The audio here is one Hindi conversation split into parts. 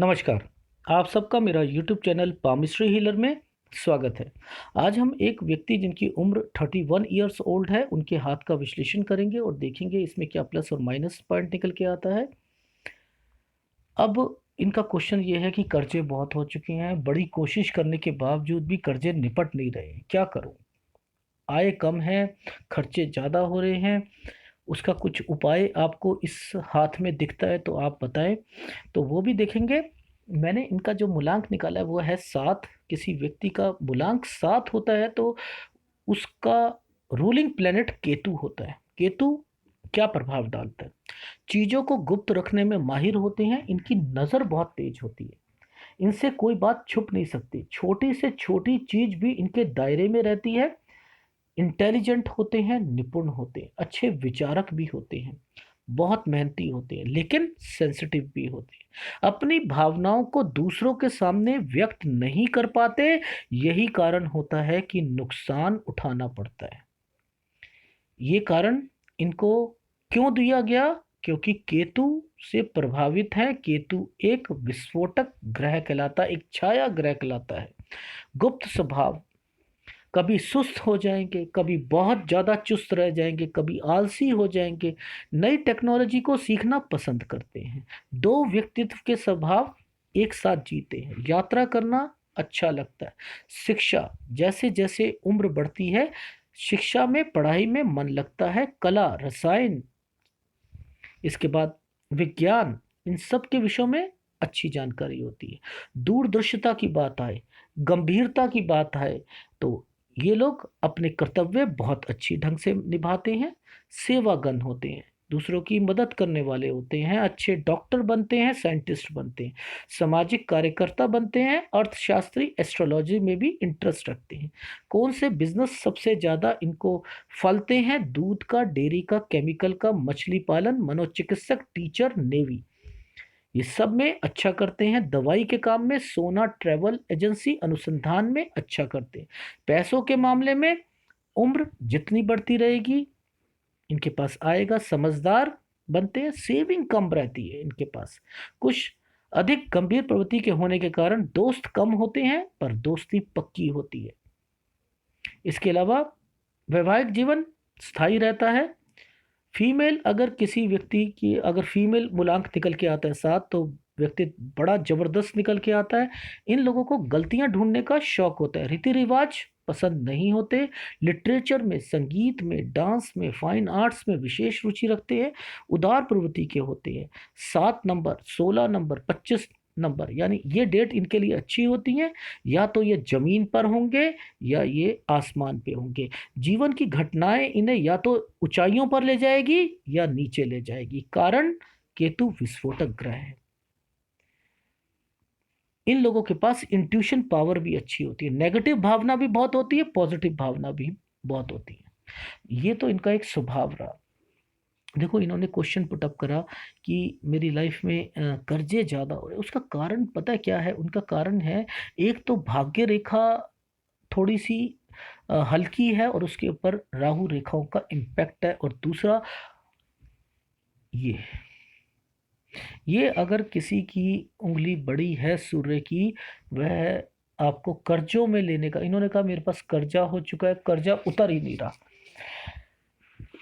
नमस्कार। आप सबका मेरा यूट्यूब चैनल पामिस्ट्री हीलर में स्वागत है। आज हम एक व्यक्ति जिनकी उम्र 31 ईयर्स ओल्ड है उनके हाथ का विश्लेषण करेंगे और देखेंगे इसमें क्या प्लस और माइनस पॉइंट निकल के आता है। अब इनका क्वेश्चन ये है कि कर्जे बहुत हो चुके हैं, बड़ी कोशिश करने के बावजूद भी कर्जे निपट नहीं रहे, क्या करूं? आय कम है, खर्चे ज़्यादा हो रहे हैं, उसका कुछ उपाय आपको इस हाथ में दिखता है तो आप बताएं। तो वो भी देखेंगे। मैंने इनका जो मूलांक निकाला है वो है 7। किसी व्यक्ति का मूलांक 7 होता है तो उसका रूलिंग प्लेनेट केतु होता है। केतु क्या प्रभाव डालता है? चीज़ों को गुप्त रखने में माहिर होते हैं, इनकी नज़र बहुत तेज होती है, इनसे कोई बात छुप नहीं सकती, छोटी से छोटी चीज़ भी इनके दायरे में रहती है। इंटेलिजेंट होते हैं, निपुण होते हैं, अच्छे विचारक भी होते हैं, बहुत मेहनती होते हैं, लेकिन सेंसिटिव भी होते हैं। अपनी भावनाओं को दूसरों के सामने व्यक्त नहीं कर पाते, यही कारण होता है कि नुकसान उठाना पड़ता है। ये कारण इनको क्यों दिया गया? क्योंकि केतु से प्रभावित है। केतु एक विस्फोटक ग्रह कहलाता है, एक छाया ग्रह कहलाता है। गुप्त स्वभाव, कभी सुस्त हो जाएंगे, कभी बहुत ज़्यादा चुस्त रह जाएंगे, कभी आलसी हो जाएंगे, नई टेक्नोलॉजी को सीखना पसंद करते हैं। दो व्यक्तित्व के स्वभाव एक साथ जीते हैं। यात्रा करना अच्छा लगता है। शिक्षा, जैसे जैसे उम्र बढ़ती है शिक्षा में, पढ़ाई में मन लगता है। कला, रसायन, इसके बाद विज्ञान, इन सब के विषयों में अच्छी जानकारी होती है। दूरदर्शिता की बात आए, गंभीरता की बात आए तो ये लोग अपने कर्तव्य बहुत अच्छी ढंग से निभाते हैं। सेवागन होते हैं, दूसरों की मदद करने वाले होते हैं, अच्छे डॉक्टर बनते हैं, साइंटिस्ट बनते हैं, सामाजिक कार्यकर्ता बनते हैं, अर्थशास्त्री, एस्ट्रोलॉजी में भी इंटरेस्ट रखते हैं। कौन से बिजनेस सबसे ज़्यादा इनको फलते हैं? दूध का, डेयरी का, केमिकल का, मछली पालन, मनोचिकित्सक, टीचर, नेवी, ये सब में अच्छा करते हैं। दवाई के काम में, सोना, ट्रैवल एजेंसी, अनुसंधान में अच्छा करते हैं। पैसों के मामले में उम्र जितनी बढ़ती रहेगी इनके पास आएगा। समझदार बनते हैं, सेविंग कम रहती है इनके पास। कुछ अधिक गंभीर प्रवृत्ति के होने के कारण दोस्त कम होते हैं पर दोस्ती पक्की होती है। इसके अलावा वैवाहिक जीवन स्थायी रहता है। फीमेल, अगर किसी व्यक्ति की अगर फीमेल मूलांक निकल के आता है 7 तो व्यक्ति बड़ा जबरदस्त निकल के आता है। इन लोगों को गलतियां ढूंढने का शौक होता है। रीति रिवाज पसंद नहीं होते। लिटरेचर में, संगीत में, डांस में, फाइन आर्ट्स में विशेष रुचि रखते हैं। उदार प्रवृत्ति के होते हैं। 7 नंबर, 16 नंबर, 25 नंबर, यानी ये डेट इनके लिए अच्छी होती हैं। या तो ये जमीन पर होंगे या ये आसमान पे होंगे। जीवन की घटनाएं इन्हें या तो ऊंचाइयों पर ले जाएगी या नीचे ले जाएगी। कारण, केतु विस्फोटक ग्रह है। इन लोगों के पास इंट्यूशन पावर भी अच्छी होती है। नेगेटिव भावना भी बहुत होती है, पॉजिटिव भावना भी बहुत होती है। ये तो इनका एक स्वभाव रहा। देखो, इन्होंने क्वेश्चन पुटअप करा कि मेरी लाइफ में कर्जे ज़्यादा हो रहे, उसका कारण पता है क्या है? उनका कारण है, एक तो भाग्य रेखा थोड़ी सी हल्की है और उसके ऊपर राहु रेखाओं का इम्पैक्ट है। और दूसरा ये ये अगर किसी की उंगली बड़ी है सूर्य की, वह आपको कर्जों में लेने का, इन्होंने कहा मेरे पास कर्जा हो चुका है, कर्जा उतर ही नहीं रहा।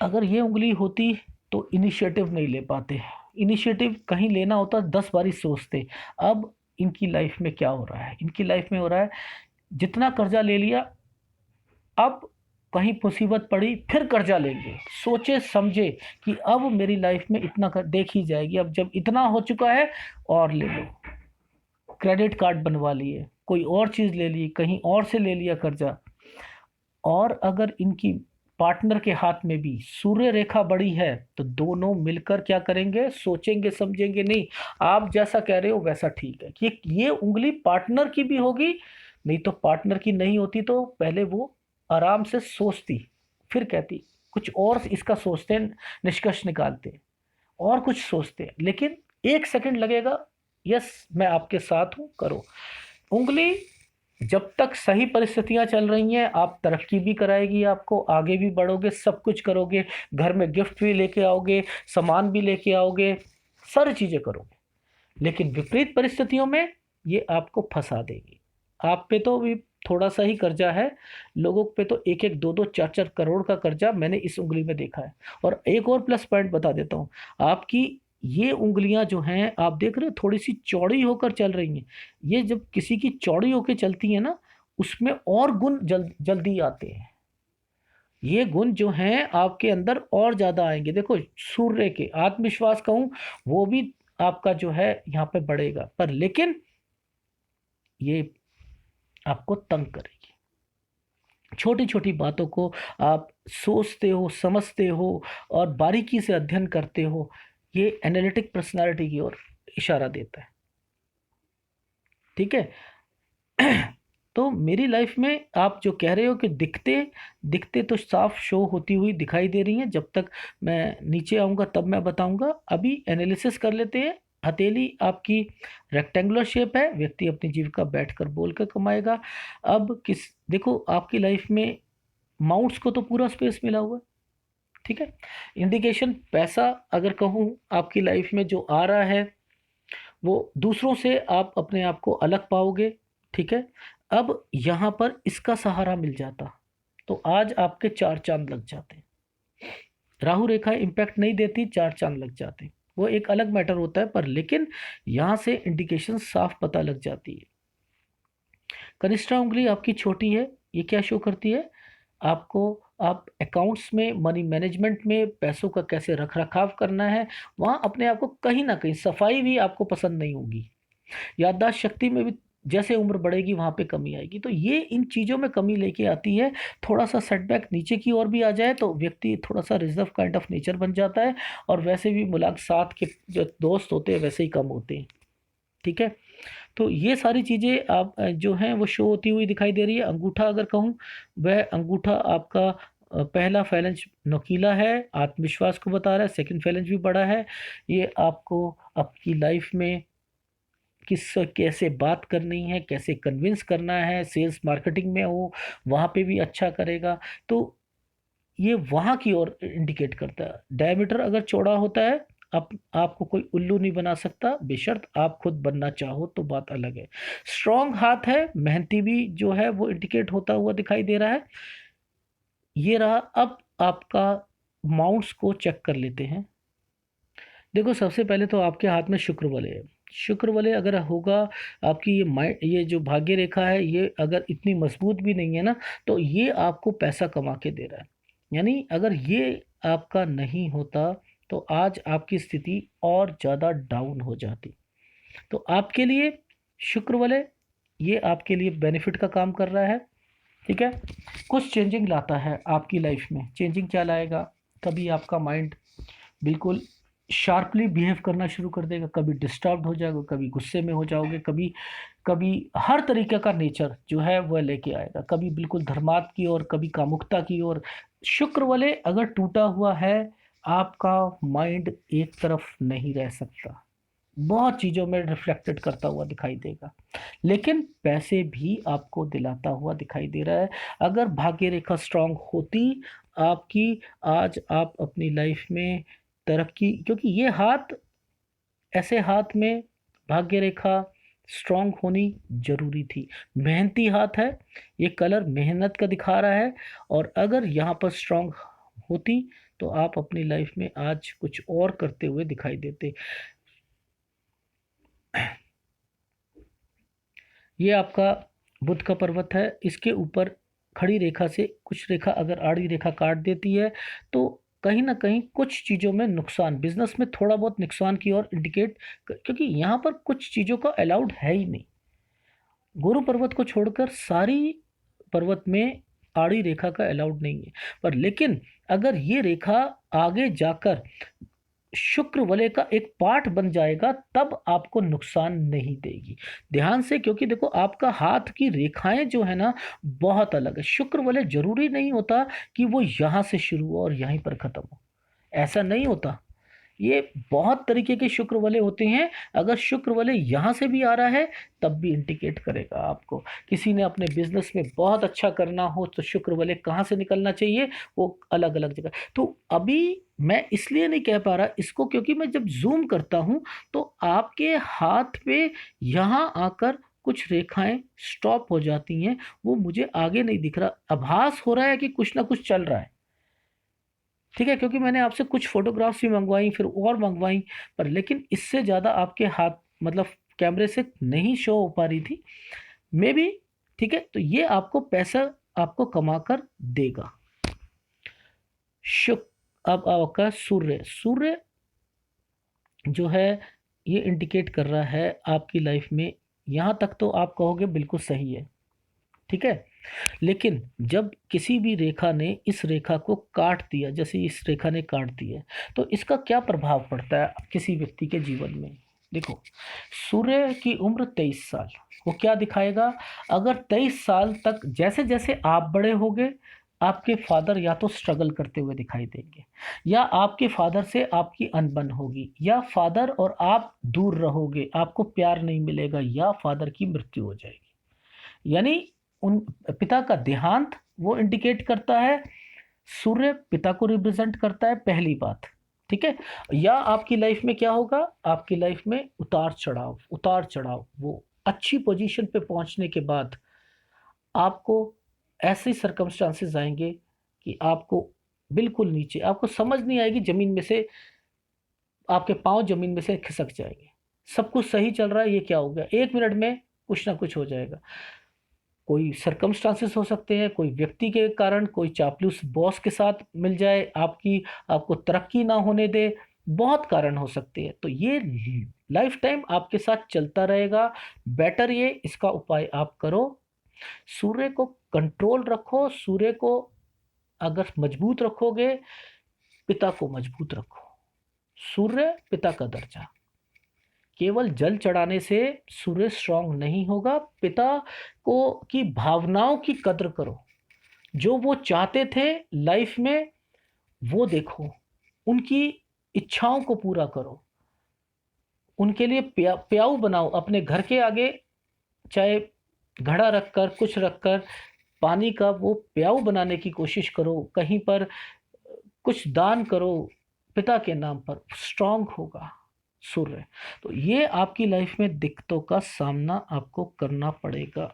अगर ये उंगली होती तो इनिशिएटिव नहीं ले पाते। इनिशिएटिव कहीं लेना होता 10 बारी सोचते। अब इनकी लाइफ में क्या हो रहा है? इनकी लाइफ में हो रहा है, जितना कर्जा ले लिया, अब कहीं मुसीबत पड़ी फिर कर्जा लेंगे। सोचे समझे कि अब मेरी लाइफ में इतना कर देखी जाएगी, अब जब इतना हो चुका है और ले लो। क्रेडिट कार्ड बनवा लिए, कोई और चीज़ ले ली, कहीं और से ले लिया कर्जा। और अगर इनकी पार्टनर के हाथ में भी सूर्य रेखा बड़ी है तो दोनों मिलकर क्या करेंगे? सोचेंगे समझेंगे नहीं। आप जैसा कह रहे हो वैसा ठीक है कि ये उंगली पार्टनर की भी होगी, नहीं तो पार्टनर की नहीं होती तो पहले वो आराम से सोचती, फिर कहती कुछ और इसका सोचते हैं, निष्कर्ष निकालते हैं और कुछ सोचते हैं, लेकिन 1 सेकंड लगेगा। यस, मैं आपके साथ हूं, करो। उंगली जब तक सही परिस्थितियां चल रही हैं, आप तरक्की भी कराएगी, आपको आगे भी बढ़ोगे, सब कुछ करोगे, घर में गिफ्ट भी लेके आओगे, सामान भी लेके आओगे, सारी चीज़ें करोगे। लेकिन विपरीत परिस्थितियों में ये आपको फंसा देगी। आप पे तो भी थोड़ा सा ही कर्जा है, लोगों पे तो एक एक दो दो चार चार करोड़ का कर्जा मैंने इस उंगली में देखा है। और एक और प्लस पॉइंट बता देता हूँ, आपकी ये उंगलियां जो हैं आप देख रहे हो थोड़ी सी चौड़ी होकर चल रही हैं। ये जब किसी की चौड़ी होकर चलती है ना, उसमें और गुण जल्दी आते हैं। ये गुण जो हैं आपके अंदर और ज्यादा आएंगे। देखो, सूर्य के आत्मविश्वास कहूं, वो भी आपका जो है यहाँ पे बढ़ेगा, पर लेकिन ये आपको तंग करेगी। छोटी छोटी बातों को आप सोचते हो, समझते हो और बारीकी से अध्ययन करते हो। ये एनालिटिक पर्सनालिटी की ओर इशारा देता है। ठीक है। तो मेरी लाइफ में आप जो कह रहे हो कि दिखते दिखते तो साफ शो होती हुई दिखाई दे रही हैं, जब तक मैं नीचे आऊँगा तब मैं बताऊँगा। अभी एनालिसिस कर लेते हैं। हथेली आपकी रेक्टेंगुलर शेप है, व्यक्ति अपनी जीविका बैठकर बोल कर कमाएगा। अब किस देखो, आपकी लाइफ में माउंट्स को तो पूरा स्पेस मिला हुआ है। ठीक है। इंडिकेशन पैसा अगर कहूँ आपकी लाइफ में जो आ रहा है, वो दूसरों से आप अपने आप को अलग पाओगे। ठीक है। अब यहाँ पर इसका सहारा मिल जाता तो आज आपके चार चांद लग जाते। राहु रेखा इम्पैक्ट नहीं देती, चार चांद लग जाते, वो एक अलग मैटर होता है, पर लेकिन यहाँ से इंडिकेशन साफ पता लग जाती है। कनिष्ठा उंगली आपकी छोटी है, ये क्या शो करती है आपको? आप अकाउंट्स में, मनी मैनेजमेंट में पैसों का कैसे रख रखाव करना है, वहाँ अपने आप को कहीं ना कहीं सफाई भी आपको पसंद नहीं होगी। याददाश्त शक्ति में भी जैसे उम्र बढ़ेगी वहाँ पे कमी आएगी, तो ये इन चीज़ों में कमी लेके आती है। थोड़ा सा सेटबैक नीचे की ओर भी आ जाए तो व्यक्ति थोड़ा सा रिजर्व काइंड ऑफ नेचर बन जाता है, और वैसे भी मुलाकात के जो दोस्त होते हैं वैसे ही कम होते हैं। ठीक है। तो ये सारी चीज़ें आप जो हैं वो शो होती हुई दिखाई दे रही है। अंगूठा अगर कहूँ, वह अंगूठा आपका पहला फैलेंज नोकीला है, आत्मविश्वास को बता रहा है। सेकंड फैलेंज भी बड़ा है। ये आपको आपकी लाइफ में किस कैसे बात करनी है, कैसे कन्विंस करना है, सेल्स मार्केटिंग में हो वहाँ पे भी अच्छा करेगा। तो ये वहाँ की ओर इंडिकेट करता है। डायमीटर अगर चौड़ा होता है, आपको कोई उल्लू नहीं बना सकता, बेशर्त आप खुद बनना चाहो तो बात अलग है। स्ट्रॉन्ग हाथ है, मेहनती भी जो है वो इंडिकेट होता हुआ दिखाई दे रहा है। ये रहा। अब आपका माउंट्स को चेक कर लेते हैं। देखो, सबसे पहले तो आपके हाथ में शुक्र वलय है। शुक्र वलय अगर होगा, आपकी ये माइंड, ये जो भाग्य रेखा है, ये अगर इतनी मजबूत भी नहीं है ना, तो ये आपको पैसा कमा के दे रहा है। यानी अगर ये आपका नहीं होता तो आज आपकी स्थिति और ज़्यादा डाउन हो जाती। तो आपके लिए शुक्र वलय ये आपके लिए बेनिफिट का काम कर रहा है। ठीक है। कुछ चेंजिंग लाता है आपकी लाइफ में। चेंजिंग क्या लाएगा? कभी आपका माइंड बिल्कुल शार्पली बिहेव करना शुरू कर देगा, कभी डिस्टर्ब हो जाएगा, कभी गुस्से में हो जाओगे, कभी कभी हर तरीके का नेचर जो है वह लेके आएगा, कभी बिल्कुल धर्मात्म की ओर, कभी कामुकता की ओर। शुक्र वाले अगर टूटा हुआ है, आपका माइंड एक तरफ नहीं रह सकता, बहुत चीज़ों में रिफ्लेक्टेड करता हुआ दिखाई देगा, लेकिन पैसे भी आपको दिलाता हुआ दिखाई दे रहा है। अगर भाग्य रेखा स्ट्रांग होती आपकी, आज आप अपनी लाइफ में तरक्की, क्योंकि ये हाथ, ऐसे हाथ में भाग्य रेखा स्ट्रांग होनी जरूरी थी। मेहनती हाथ है, ये कलर मेहनत का दिखा रहा है, और अगर यहाँ पर स्ट्रांग होती तो आप अपनी लाइफ में आज कुछ और करते हुए दिखाई देते। ये आपका बुध का पर्वत है, इसके ऊपर खड़ी रेखा से कुछ रेखा अगर आड़ी रेखा काट देती है तो कहीं ना कहीं कुछ चीज़ों में नुकसान, बिजनेस में थोड़ा बहुत नुकसान की ओर इंडिकेट, क्योंकि यहाँ पर कुछ चीज़ों का अलाउड है ही नहीं। गुरु पर्वत को छोड़कर सारी पर्वत में आड़ी रेखा का अलाउड नहीं है, पर लेकिन अगर ये रेखा आगे जाकर शुक्र वलय का एक पार्ट बन जाएगा तब आपको नुकसान नहीं देगी। ध्यान से, क्योंकि देखो आपका हाथ की रेखाएं जो है ना बहुत अलग है। शुक्र वलय जरूरी नहीं होता कि वो यहाँ से शुरू हो और यहीं पर खत्म हो, ऐसा नहीं होता। ये बहुत तरीके के शुक्र वाले होते हैं। अगर शुक्र वाले यहाँ से भी आ रहा है तब भी इंडिकेट करेगा आपको। किसी ने अपने बिजनेस में बहुत अच्छा करना हो तो शुक्र वाले कहाँ से निकलना चाहिए, वो अलग अलग जगह। तो अभी मैं इसलिए नहीं कह पा रहा इसको, क्योंकि मैं जब जूम करता हूँ तो आपके हाथ पे यहाँ आकर कुछ रेखाएं स्टॉप हो जाती हैं, वो मुझे आगे नहीं दिख रहा, आभास हो रहा है कि कुछ ना कुछ चल रहा है। ठीक है, क्योंकि मैंने आपसे कुछ फोटोग्राफ्स भी मंगवाई, फिर और मंगवाई, पर लेकिन इससे ज़्यादा आपके हाथ मतलब कैमरे से नहीं शो हो पा रही थी मे बी। ठीक है, तो ये आपको पैसा आपको कमा कर देगा। शुक अब आपका सूर्य, सूर्य जो है ये इंडिकेट कर रहा है आपकी लाइफ में, यहाँ तक तो आप कहोगे बिल्कुल सही है। ठीक है, लेकिन जब किसी भी रेखा ने इस रेखा को काट दिया, जैसे इस रेखा ने काट दिया, तो इसका क्या प्रभाव पड़ता है किसी व्यक्ति के जीवन में। देखो, सूर्य की उम्र 23 साल, वो क्या दिखाएगा। अगर 23 साल तक जैसे जैसे आप बड़े होगे, आपके फादर या तो स्ट्रगल करते हुए दिखाई देंगे, या आपके फादर से आपकी अनबन होगी, या फादर और आप दूर रहोगे, आपको प्यार नहीं मिलेगा, या फादर की मृत्यु हो जाएगी। यानी उन पिता का देहांत वो इंडिकेट करता है। सूर्य पिता को रिप्रेजेंट करता है, पहली बात। ठीक है, या आपकी लाइफ में क्या होगा, आपकी लाइफ में उतार चढ़ाव, उतार चढ़ाव, वो अच्छी पोजीशन पे पहुंचने के बाद आपको ऐसे सर्कमस्टांसेस आएंगे कि आपको बिल्कुल नीचे, आपको समझ नहीं आएगी, जमीन में से आपके पांव जमीन में से खिसक जाएंगे। सब कुछ सही चल रहा है, ये क्या हो गया, 1 मिनट में कुछ ना कुछ हो जाएगा। कोई सरकमस्टांसेस हो सकते हैं, कोई व्यक्ति के कारण, कोई चापलूस बॉस के साथ मिल जाए, आपको तरक्की ना होने दे, बहुत कारण हो सकते हैं। तो ये लाइफ टाइम आपके साथ चलता रहेगा। बेटर ये इसका उपाय आप करो, सूर्य को कंट्रोल रखो। सूर्य को अगर मजबूत रखोगे, पिता को मजबूत रखो। सूर्य पिता का दर्जा, केवल जल चढ़ाने से सूर्य स्ट्रांग नहीं होगा। पिता को की भावनाओं की कद्र करो, जो वो चाहते थे लाइफ में वो देखो, उनकी इच्छाओं को पूरा करो, उनके लिए प्याऊ बनाओ अपने घर के आगे, चाहे घड़ा रखकर कुछ रखकर पानी का वो प्याऊ बनाने की कोशिश करो, कहीं पर कुछ दान करो पिता के नाम पर, स्ट्रांग होगा सूर्य। तो ये आपकी लाइफ में दिक्कतों का सामना आपको करना पड़ेगा।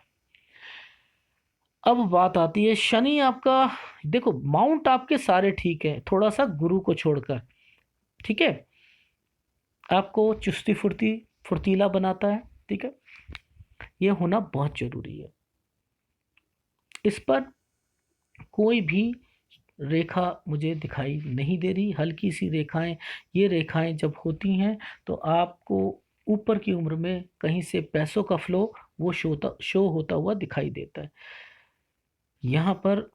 अब बात आती है शनि आपका। देखो, माउंट आपके सारे ठीक है, थोड़ा सा गुरु को छोड़कर। ठीक है, आपको चुस्ती फुर्तीला बनाता है। ठीक है, यह होना बहुत जरूरी है। इस पर कोई भी रेखा मुझे दिखाई नहीं दे रही, हल्की सी रेखाएं। ये रेखाएं जब होती हैं तो आपको ऊपर की उम्र में कहीं से पैसों का फ्लो वो शो होता हुआ दिखाई देता है। यहाँ पर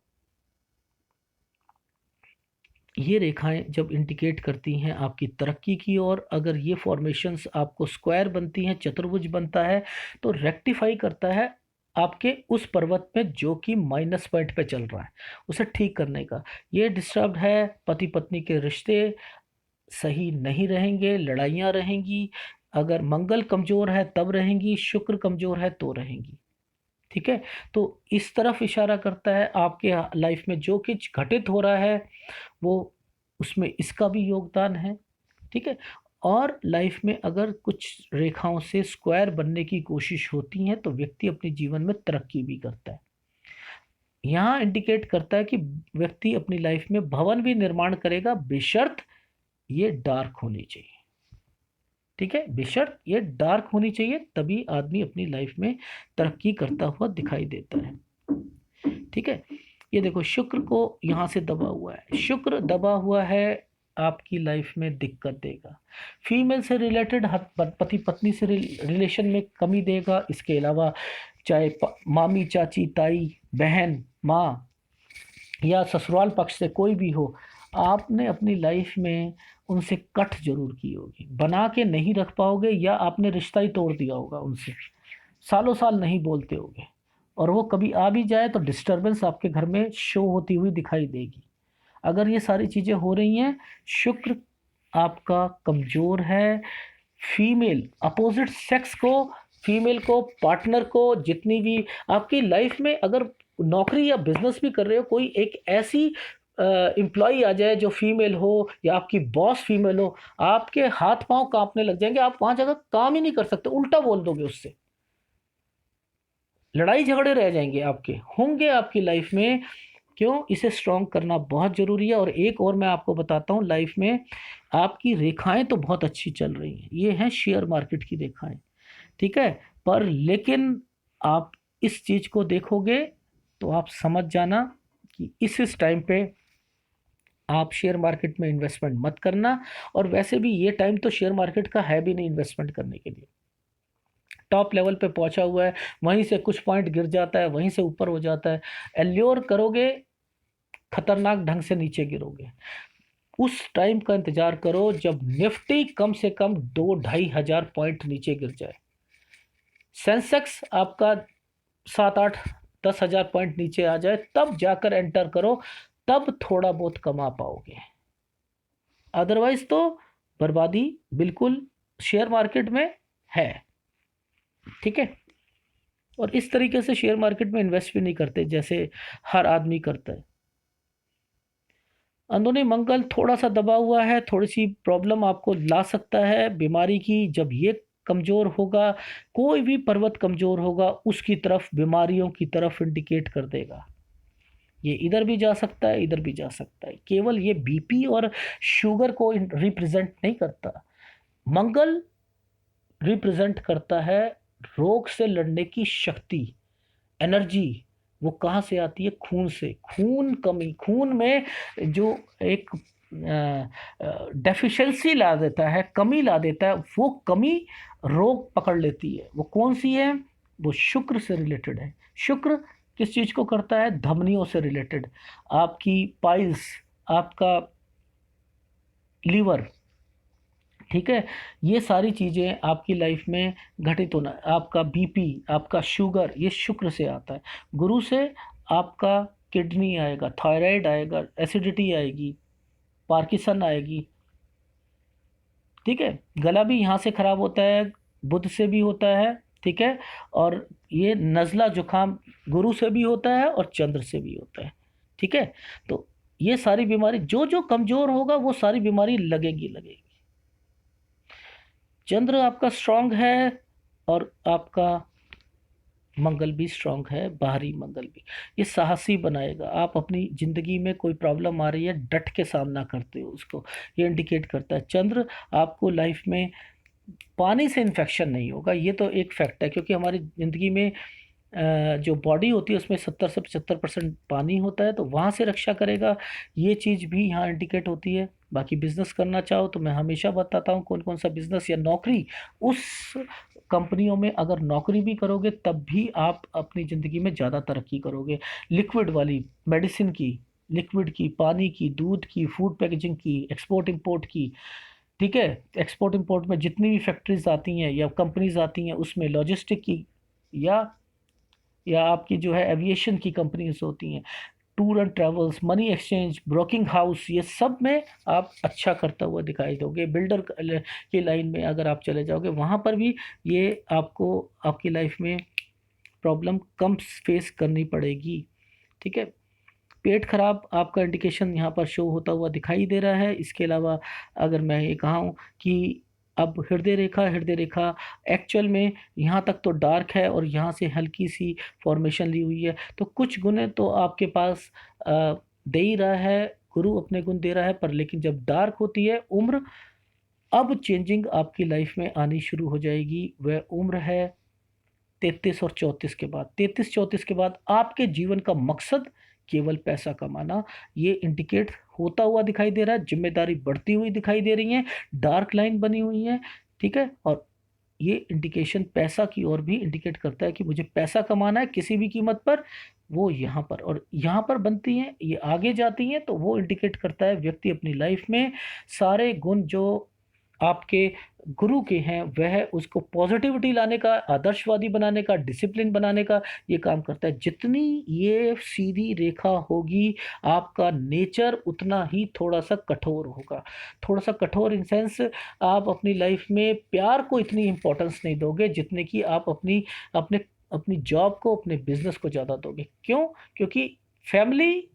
ये रेखाएं जब इंडिकेट करती हैं आपकी तरक्की की ओर, अगर ये फॉर्मेशंस आपको स्क्वायर बनती हैं, चतुर्भुज बनता है, तो रेक्टिफाई करता है आपके उस पर्वत में जो कि माइनस पॉइंट पे चल रहा है, उसे ठीक करने का। ये डिस्टर्ब है, पति पत्नी के रिश्ते सही नहीं रहेंगे, लड़ाइयाँ रहेंगी, अगर मंगल कमज़ोर है तब रहेंगी, शुक्र कमज़ोर है तो रहेंगी। ठीक है, तो इस तरफ इशारा करता है आपके लाइफ में जो कुछ घटित हो रहा है वो उसमें इसका भी योगदान है। ठीक है, और लाइफ में अगर कुछ रेखाओं से स्क्वायर बनने की कोशिश होती है तो व्यक्ति अपने जीवन में तरक्की भी करता है। यहाँ इंडिकेट करता है कि व्यक्ति अपनी लाइफ में भवन भी निर्माण करेगा, बेशर्त ये डार्क होनी चाहिए। ठीक है, बेशर्त ये डार्क होनी चाहिए, तभी आदमी अपनी लाइफ में तरक्की करता हुआ दिखाई देता है। ठीक है, ये देखो शुक्र को यहाँ से दबा हुआ है, शुक्र दबा हुआ है आपकी लाइफ में दिक्कत देगा। फीमेल से रिलेटेड पति पत्नी से रिलेशन में कमी देगा। इसके अलावा चाहे मामी, चाची, ताई, बहन, माँ या ससुराल पक्ष से कोई भी हो, आपने अपनी लाइफ में उनसे कट जरूर की होगी, बना के नहीं रख पाओगे, या आपने रिश्ता ही तोड़ दिया होगा उनसे, सालों साल नहीं बोलते होगे, और वो कभी आ भी जाए तो डिस्टरबेंस आपके घर में शो होती हुई दिखाई देगी। अगर ये सारी चीज़ें हो रही हैं, शुक्र आपका कमज़ोर है। फीमेल अपोजिट सेक्स को, फीमेल को, पार्टनर को, जितनी भी आपकी लाइफ में अगर नौकरी या बिजनेस भी कर रहे हो, कोई एक ऐसी एम्प्लॉय आ जाए जो फीमेल हो या आपकी बॉस फीमेल हो, आपके हाथ पांव कांपने लग जाएंगे, आप वहां जाकर काम ही नहीं कर सकते, उल्टा बोल दोगे उससे, लड़ाई झगड़े रह जाएंगे आपके, होंगे आपकी लाइफ में। क्यों? इसे स्ट्रॉन्ग करना बहुत ज़रूरी है। और एक और मैं आपको बताता हूँ, लाइफ में आपकी रेखाएं तो बहुत अच्छी चल रही हैं, ये हैं शेयर मार्केट की रेखाएं, ठीक है। पर लेकिन आप इस चीज़ को देखोगे तो आप समझ जाना कि इस टाइम पे आप शेयर मार्केट में इन्वेस्टमेंट मत करना। और वैसे भी ये टाइम तो शेयर मार्केट का है भी नहीं इन्वेस्टमेंट करने के लिए। टॉप लेवल पे पहुंचा हुआ है, वहीं से कुछ पॉइंट गिर जाता है, वहीं से ऊपर हो जाता है। एल्योर करोगे, खतरनाक ढंग से नीचे गिरोगे। उस टाइम का इंतजार करो जब निफ्टी कम से कम 2-2.5 हजार पॉइंट नीचे गिर जाए, सेंसेक्स आपका 7-8-10 हजार पॉइंट नीचे आ जाए, तब जाकर एंटर करो, तब थोड़ा बहुत कमा पाओगे। अदरवाइज तो बर्बादी बिल्कुल शेयर मार्केट में है, ठीक है। और इस तरीके से शेयर मार्केट में इन्वेस्ट भी नहीं करते जैसे हर आदमी करता है। अंदरूनी मंगल थोड़ा सा दबा हुआ है, थोड़ी सी प्रॉब्लम आपको ला सकता है बीमारी की। जब ये कमज़ोर होगा, कोई भी पर्वत कमज़ोर होगा, उसकी तरफ, बीमारियों की तरफ इंडिकेट कर देगा। ये इधर भी जा सकता है, इधर भी जा सकता है। केवल ये बीपी और शुगर को रिप्रेजेंट नहीं करता। मंगल रिप्रेजेंट करता है रोग से लड़ने की शक्ति, एनर्जी। वो कहाँ से आती है? खून से। खून कमी, खून में जो एक डेफिशिएंसी ला देता है, कमी ला देता है, वो कमी रोग पकड़ लेती है। वो कौन सी है? वो शुक्र से रिलेटेड है। शुक्र किस चीज़ को करता है? धमनियों से रिलेटेड। आपकी पाइल्स, आपका लीवर, ठीक है। ये सारी चीज़ें आपकी लाइफ में घटित होना, आपका बीपी, आपका शुगर, ये शुक्र से आता है। गुरु से आपका किडनी आएगा, थायराइड आएगा, एसिडिटी आएगी, पार्किसन आएगी, ठीक है। गला भी यहाँ से खराब होता है, बुध से भी होता है, ठीक है। और ये नज़ला जुकाम गुरु से भी होता है और चंद्र से भी होता है, ठीक है। तो ये सारी बीमारी, जो जो कमज़ोर होगा वो सारी बीमारी लगेगी लगेगी। चंद्र आपका स्ट्रांग है और आपका मंगल भी स्ट्रांग है, बाहरी मंगल भी। ये साहसी बनाएगा। आप अपनी ज़िंदगी में कोई प्रॉब्लम आ रही है, डट के सामना करते हो उसको, ये इंडिकेट करता है। चंद्र आपको लाइफ में पानी से इन्फेक्शन नहीं होगा, ये तो एक फैक्ट है, क्योंकि हमारी ज़िंदगी में जो बॉडी होती है उसमें 70 से 75% पानी होता है, तो वहाँ से रक्षा करेगा। ये चीज़ भी यहाँ इंडिकेट होती है। बाकी बिजनेस करना चाहो तो मैं हमेशा बताता हूँ कौन कौन सा बिजनेस या नौकरी, उस कंपनियों में अगर नौकरी भी करोगे तब भी आप अपनी ज़िंदगी में ज़्यादा तरक्की करोगे। लिक्विड वाली, मेडिसिन की, लिक्विड की, पानी की, दूध की, फूड पैकेजिंग की, एक्सपोर्ट इंपोर्ट की, ठीक है। एक्सपोर्ट इंपोर्ट में जितनी भी फैक्ट्रीज आती हैं या कंपनीज आती हैं, उसमें लॉजिस्टिक की, या आपकी जो है एविएशन की कंपनीज होती हैं, tour and travels, money exchange, broking house, ये सब में आप अच्छा करता हुआ दिखाई दोगे। बिल्डर की लाइन में अगर आप चले जाओगे, वहाँ पर भी ये आपको आपकी लाइफ में प्रॉब्लम कम फेस करनी पड़ेगी, ठीक है। पेट खराब आपका इंडिकेशन यहाँ पर शो होता हुआ दिखाई दे रहा है। इसके अलावा अगर मैं ये कहूँ कि अब हृदय रेखा, हृदय रेखा एक्चुअल में यहाँ तक तो डार्क है और यहाँ से हल्की सी फॉर्मेशन ली हुई है, तो कुछ गुण तो आपके पास दे ही रहा है, गुरु अपने गुण दे रहा है। पर लेकिन जब डार्क होती है उम्र, अब चेंजिंग आपकी लाइफ में आनी शुरू हो जाएगी। वह उम्र है 33 और 34 के बाद। 33-34 के बाद आपके जीवन का मकसद केवल पैसा कमाना, ये इंडिकेट होता हुआ दिखाई दे रहा है। जिम्मेदारी बढ़ती हुई दिखाई दे रही है, डार्क लाइन बनी हुई है, ठीक है। और ये इंडिकेशन पैसा की ओर भी इंडिकेट करता है कि मुझे पैसा कमाना है किसी भी कीमत पर। वो यहाँ पर और यहाँ पर बनती हैं, ये आगे जाती हैं, तो वो इंडिकेट करता है व्यक्ति अपनी लाइफ में सारे गुण जो आपके गुरु के हैं, वह उसको पॉजिटिविटी लाने का, आदर्शवादी बनाने का, डिसिप्लिन बनाने का ये काम करता है। जितनी ये सीधी रेखा होगी, आपका नेचर उतना ही थोड़ा सा कठोर होगा। थोड़ा सा कठोर इन सेंस, आप अपनी लाइफ में प्यार को इतनी इम्पोर्टेंस नहीं दोगे जितने कि आप अपने अपनी जॉब को, अपने बिजनेस को ज़्यादा दोगे। क्यों? क्योंकि फैमिली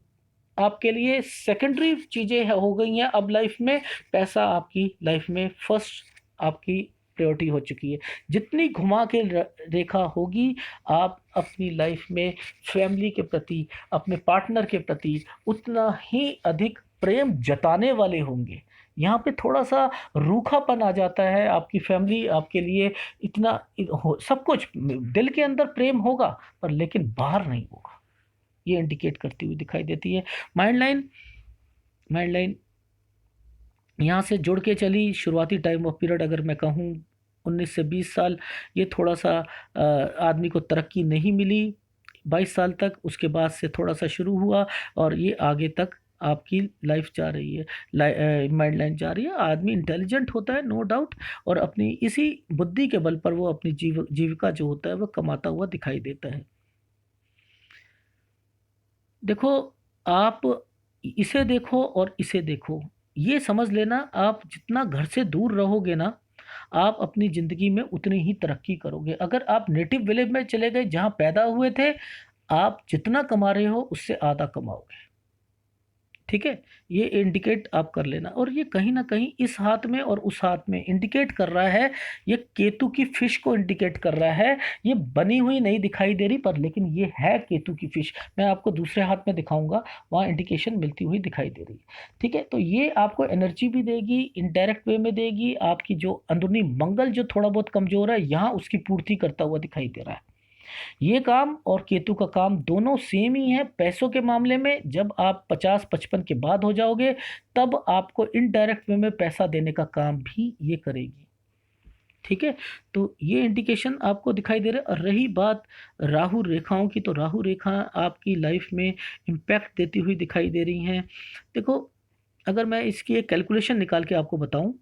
आपके लिए सेकेंडरी चीज़ें हो गई हैं अब लाइफ में। पैसा आपकी लाइफ में फर्स्ट आपकी प्रायोरिटी हो चुकी है। जितनी घुमा के रेखा होगी, आप अपनी लाइफ में फैमिली के प्रति, अपने पार्टनर के प्रति उतना ही अधिक प्रेम जताने वाले होंगे। यहाँ पे थोड़ा सा रूखापन आ जाता है। आपकी फैमिली आपके लिए इतना सब कुछ दिल के अंदर प्रेम होगा, पर लेकिन बाहर नहीं होगा, ये इंडिकेट करती हुई दिखाई देती है। माइंड लाइन यहाँ से जुड़ के चली। शुरुआती टाइम ऑफ पीरियड अगर मैं कहूँ 19 से 20 साल, ये थोड़ा सा आदमी को तरक्की नहीं मिली 22 साल तक। उसके बाद से थोड़ा सा शुरू हुआ और ये आगे तक आपकी लाइफ जा रही है, माइंड लाइन जा रही है। आदमी इंटेलिजेंट होता है, नो डाउट, और अपनी इसी बुद्धि के बल पर वो अपनी जीविका जो होता है वो कमाता हुआ दिखाई देता है। देखो, आप इसे देखो और इसे देखो, ये समझ लेना, आप जितना घर से दूर रहोगे ना, आप अपनी ज़िंदगी में उतनी ही तरक्की करोगे। अगर आप नेटिव विलेज में चले गए जहाँ पैदा हुए थे, आप जितना कमा रहे हो उससे आधा कमाओगे। ठीक है, ये इंडिकेट आप कर लेना। और ये कहीं ना कहीं इस हाथ में और उस हाथ में इंडिकेट कर रहा है, ये केतु की फिश को इंडिकेट कर रहा है। ये बनी हुई नहीं दिखाई दे रही, पर लेकिन ये है केतु की फिश। मैं आपको दूसरे हाथ में दिखाऊंगा, वहाँ इंडिकेशन मिलती हुई दिखाई दे रही है। ठीक है, तो ये आपको एनर्जी भी देगी, इनडायरेक्ट वे में देगी। आपकी जो अंदरूनी मंगल जो थोड़ा बहुत कमजोर है, यहाँ उसकी पूर्ति करता हुआ दिखाई दे रहा है। ये काम और केतु का काम दोनों सेम ही है। पैसों के मामले में जब आप 50-55 के बाद हो जाओगे, तब आपको इनडायरेक्ट वे में पैसा देने का काम भी ये करेगी। ठीक है, तो ये इंडिकेशन आपको दिखाई दे रहा है। और रही बात राहु रेखाओं की, तो राहु रेखा आपकी लाइफ में इम्पैक्ट देती हुई दिखाई दे रही हैं। देखो, अगर मैं इसकी एक कैलकुलेशन निकाल के आपको बताऊं,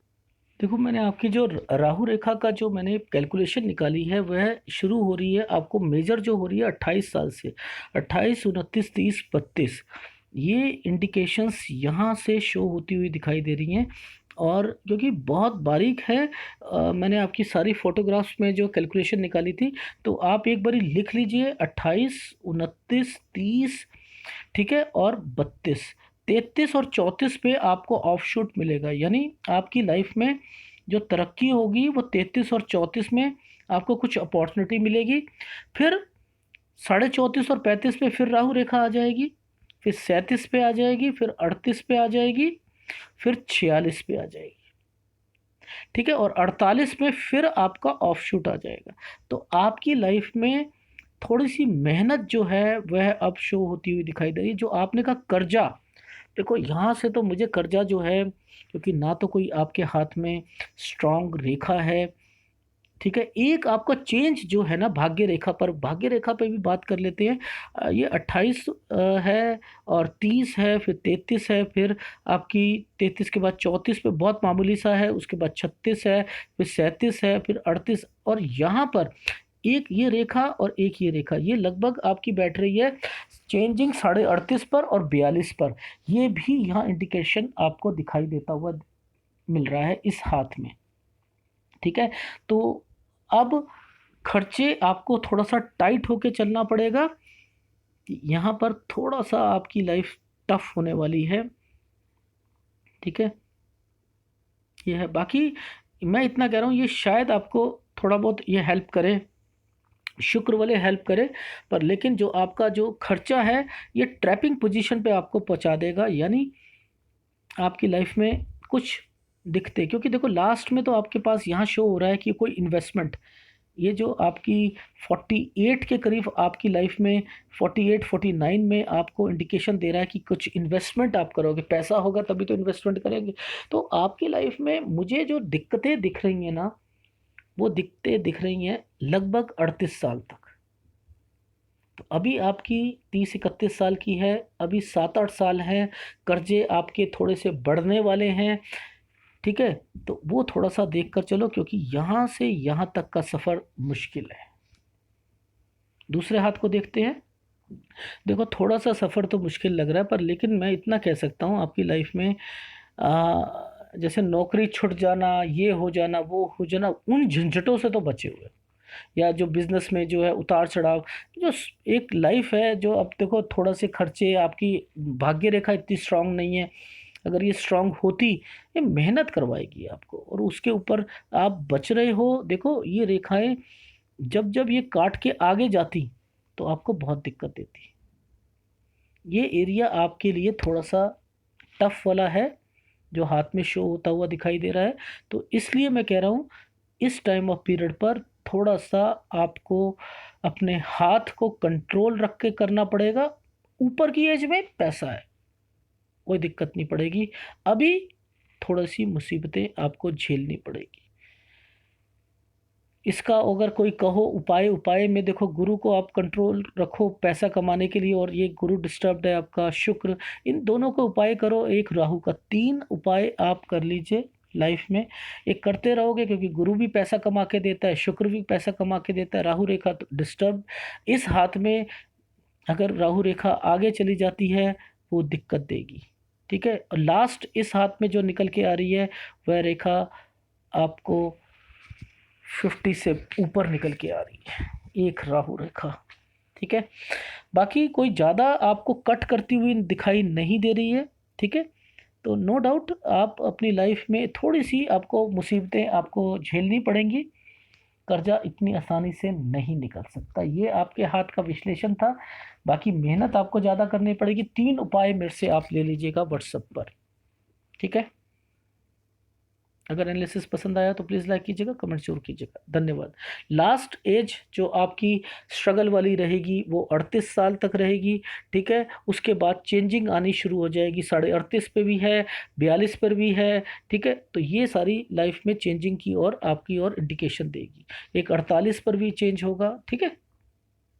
देखो, मैंने आपकी जो राहु रेखा का जो मैंने कैलकुलेशन निकाली है, वह शुरू हो रही है, आपको मेजर जो हो रही है 28 साल से। 28, 29, 30, 32, ये इंडिकेशंस यहाँ से शो होती हुई दिखाई दे रही हैं। और क्योंकि बहुत बारीक है, मैंने आपकी सारी फोटोग्राफ्स में जो कैलकुलेशन निकाली थी, तो आप एक बारी लिख लीजिए 28, 29, 30, ठीक है, और 32, 33 और 34 पे आपको ऑफशूट मिलेगा। यानी आपकी लाइफ में जो तरक्की होगी वो 33 और 34 में आपको कुछ अपॉर्चुनिटी मिलेगी। फिर 34.5 और 35 पे फिर राहु रेखा आ जाएगी, फिर 37 पे आ जाएगी, फिर 38 पे आ जाएगी, फिर 46 पे आ जाएगी। ठीक है, और 48 में फिर आपका ऑफशूट आ जाएगा। तो आपकी लाइफ में थोड़ी सी मेहनत जो है वह अब शो होती हुई दिखाई दे रही है। जो आपने कहा कर्जा, देखो यहाँ से तो मुझे कर्जा जो है, क्योंकि ना तो कोई आपके हाथ में स्ट्रांग रेखा है। ठीक है, एक आपका चेंज जो है ना भाग्य रेखा पर, भाग्य रेखा पे भी बात कर लेते हैं। ये 28 है, और 30 है, फिर 33 है, फिर आपकी 33 के बाद 34 पे बहुत मामूली सा है, उसके बाद 36 है, फिर 37 है, फिर 38, और यहाँ पर एक ये रेखा और एक ये रेखा, ये लगभग आपकी बैठ रही है चेंजिंग 38.5 पर और 42 पर। ये भी यहाँ इंडिकेशन आपको दिखाई देता हुआ मिल रहा है इस हाथ में। ठीक है, तो अब खर्चे आपको थोड़ा सा टाइट होके चलना पड़ेगा। यहाँ पर थोड़ा सा आपकी लाइफ टफ होने वाली है। ठीक है, ये है। बाकी मैं इतना कह रहा हूँ, ये शायद आपको थोड़ा बहुत ये हेल्प करे, शुक्र वाले हेल्प करे, पर लेकिन जो आपका जो खर्चा है, ये ट्रैपिंग पोजीशन पे आपको पहुंचा देगा। यानी आपकी लाइफ में कुछ दिखते, क्योंकि देखो लास्ट में तो आपके पास यहाँ शो हो रहा है कि कोई इन्वेस्टमेंट, ये जो आपकी 48 के करीब आपकी लाइफ में, 48, 49 में आपको इंडिकेशन दे रहा है कि कुछ इन्वेस्टमेंट आप करोगे। पैसा होगा तभी तो इन्वेस्टमेंट करेंगे। तो आपकी लाइफ में मुझे जो दिक्कतें दिख रही हैं ना, वो दिक्कतें दिख रही हैं लगभग 38 साल तक। तो अभी आपकी 30-31 साल की है, अभी 7-8 साल हैं, कर्जे आपके थोड़े से बढ़ने वाले हैं। ठीक है, तो वो थोड़ा सा देख कर चलो, क्योंकि यहाँ से यहाँ तक का सफ़र मुश्किल है। दूसरे हाथ को देखते हैं। देखो, थोड़ा सा सफ़र तो मुश्किल लग रहा है, पर लेकिन मैं इतना कह सकता हूँ आपकी लाइफ में जैसे नौकरी छूट जाना, ये हो जाना, वो हो जाना, उन झंझटों से तो बचे हुए, या जो बिजनेस में जो है उतार चढ़ाव, जो एक लाइफ है, जो अब देखो थोड़ा से खर्चे, आपकी भाग्य रेखा इतनी स्ट्रांग नहीं है। अगर ये स्ट्रांग होती, ये मेहनत करवाएगी आपको, और उसके ऊपर आप बच रहे हो। देखो, ये रेखाएं जब जब ये काट के आगे जाती तो आपको बहुत दिक्कत देती। ये एरिया आपके लिए थोड़ा सा टफ वाला है, जो हाथ में शो होता हुआ दिखाई दे रहा है। तो इसलिए मैं कह रहा हूँ, इस टाइम ऑफ पीरियड पर थोड़ा सा आपको अपने हाथ को कंट्रोल रख के करना पड़ेगा। ऊपर की एज में पैसा है, कोई दिक्कत नहीं पड़ेगी। अभी थोड़ी सी मुसीबतें आपको झेलनी पड़ेगी। इसका अगर कोई कहो उपाय, उपाय में देखो, गुरु को आप कंट्रोल रखो पैसा कमाने के लिए, और ये गुरु डिस्टर्ब्ड है आपका, शुक्र, इन दोनों का उपाय करो। एक राहु का, 3 उपाय आप कर लीजिए लाइफ में। एक करते रहोगे, क्योंकि गुरु भी पैसा कमा के देता है, शुक्र भी पैसा कमा के देता है, राहु रेखा तो डिस्टर्ब। इस हाथ में अगर राहु रेखा आगे चली जाती है, वो दिक्कत देगी। ठीक है, और लास्ट इस हाथ में जो निकल के आ रही है, वह रेखा आपको 50 से ऊपर निकल के आ रही है, एक राहु रेखा। ठीक है, बाकी कोई ज़्यादा आपको कट करती हुई दिखाई नहीं दे रही है। ठीक है, तो नो डाउट आप अपनी लाइफ में थोड़ी सी आपको मुसीबतें आपको झेलनी पड़ेंगी। कर्जा इतनी आसानी से नहीं निकल सकता। ये आपके हाथ का विश्लेषण था। बाकी मेहनत आपको ज़्यादा करनी पड़ेगी। 3 उपाय मेरे से आप ले लीजिएगा व्हाट्सएप पर। ठीक है, अगर एनालिसिस पसंद आया तो प्लीज़ लाइक कीजिएगा, कमेंट जरूर कीजिएगा। धन्यवाद। लास्ट एज जो आपकी स्ट्रगल वाली रहेगी वो 38 साल तक रहेगी। ठीक है, उसके बाद चेंजिंग आनी शुरू हो जाएगी। 38.5 पे भी है, 42 पर भी है। ठीक है, तो ये सारी लाइफ में चेंजिंग की और आपकी और इंडिकेशन देगी। एक 48 पर भी चेंज होगा। ठीक है,